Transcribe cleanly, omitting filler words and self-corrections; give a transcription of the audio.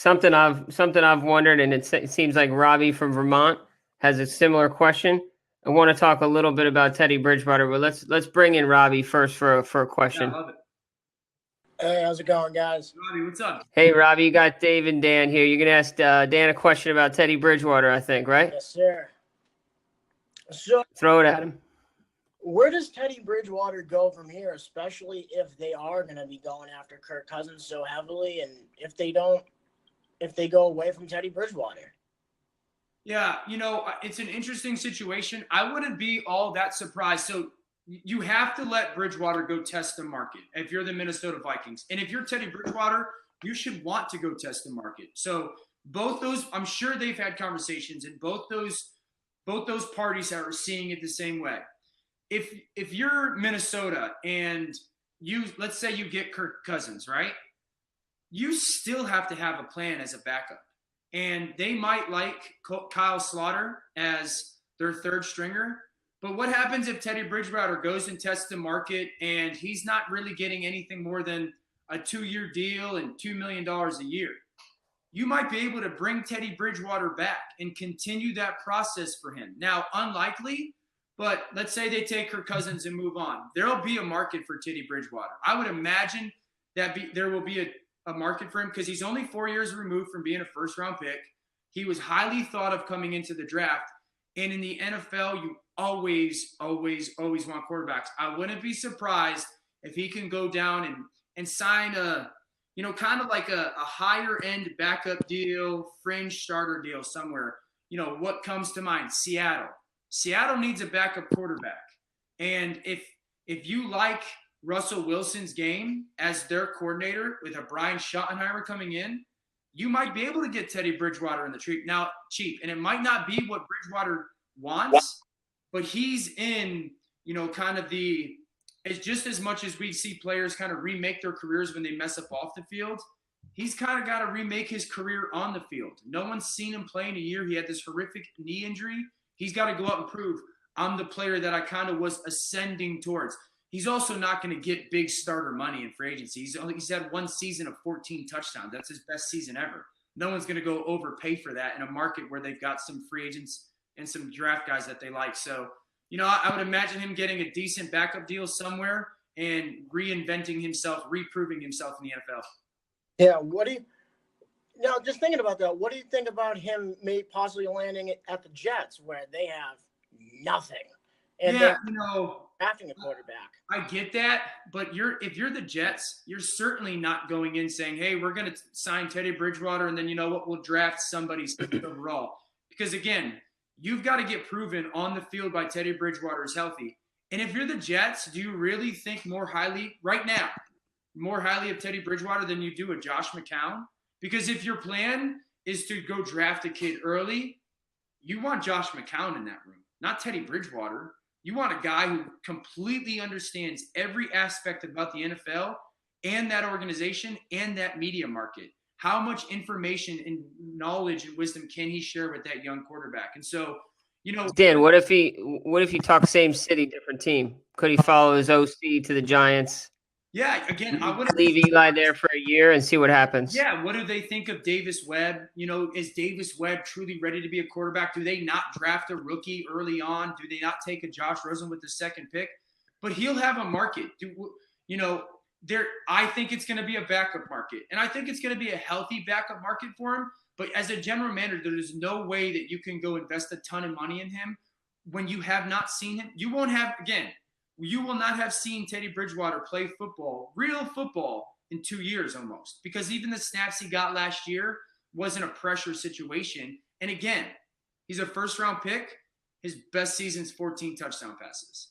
Something I've wondered, and it seems like Robbie from Vermont has a similar question. I want to talk a little bit about Teddy Bridgewater, but let's bring in Robbie first for a question. Yeah, I love it. Hey, how's it going, guys? Robbie, what's up? Hey, Robbie, you got Dave and Dan here. You're gonna ask Dan a question about Teddy Bridgewater, I think, right? Yes, sir. So, Throw it at him. where does Teddy Bridgewater go from here, especially if they are going to be going after Kirk Cousins so heavily, and if they go away from Teddy Bridgewater? Yeah, it's an interesting situation. I wouldn't be all that surprised. So you have to let Bridgewater go test the market if you're the Minnesota Vikings. And if you're Teddy Bridgewater, you should want to go test the market. So both those, I'm sure they've had conversations, and both those parties are seeing it the same way. If you're Minnesota and let's say you get Kirk Cousins, right? You still have to have a plan as a backup. And they might like Kyle Slaughter as their third stringer. But what happens if Teddy Bridgewater goes and tests the market and he's not really getting anything more than a 2-year deal and $2 million a year? You might be able to bring Teddy Bridgewater back and continue that process for him. Now, unlikely, but let's say they take Kirk Cousins and move on. There will be a market for Teddy Bridgewater. I would imagine that there will be a market for him because he's only 4 years removed from being a first-round pick. He was highly thought of coming into the draft. And in the NFL, you always want quarterbacks. I wouldn't be surprised if he can go down and sign kind of like a higher-end backup deal, fringe starter deal somewhere. What comes to mind? Seattle. Seattle needs a backup quarterback. And if you like Russell Wilson's game as their coordinator with a Brian Schottenheimer coming in, you might be able to get Teddy Bridgewater in the cheap. And it might not be what Bridgewater wants, but he's in, kind of it's just as much as we see players kind of remake their careers when they mess up off the field. He's kind of got to remake his career on the field. No one's seen him play in a year. He had this horrific knee injury. He's got to go out and prove I'm the player that I kind of was ascending towards. He's also not going to get big starter money in free agency. He's had one season of 14 touchdowns. That's his best season ever. No one's going to go overpay for that in a market where they've got some free agents and some draft guys that they like. So, I would imagine him getting a decent backup deal somewhere and reinventing himself, reproving himself in the NFL. Yeah, now just thinking about that, what do you think about him possibly landing at the Jets where they have nothing? And they're drafting a quarterback. I get that, but if you're the Jets, you're certainly not going in saying, hey, we're going to sign Teddy Bridgewater and then we'll draft somebody overall. Because again, you've got to get proven on the field by Teddy Bridgewater is healthy. And if you're the Jets, do you really think more highly of Teddy Bridgewater than you do of Josh McCown? Because if your plan is to go draft a kid early, you want Josh McCown in that room, not Teddy Bridgewater. You want a guy who completely understands every aspect about the NFL and that organization and that media market. How much information and knowledge and wisdom can he share with that young quarterback? And so, Dan, what if he talks same city, different team? Could he follow his OC to the Giants? Yeah, again, I would leave Eli there for a year and see what happens. Yeah, what do they think of Davis Webb? Is Davis Webb truly ready to be a quarterback? Do they not draft a rookie early on? Do they not take a Josh Rosen with the second pick? But he'll have a market. I think it's going to be a backup market, and I think it's going to be a healthy backup market for him. But as a general manager, there is no way that you can go invest a ton of money in him when you have not seen him. You will not have seen Teddy Bridgewater play football, real football, in 2 years almost. Because even the snaps he got last year wasn't a pressure situation. And again, he's a first-round pick. His best season's 14 touchdown passes.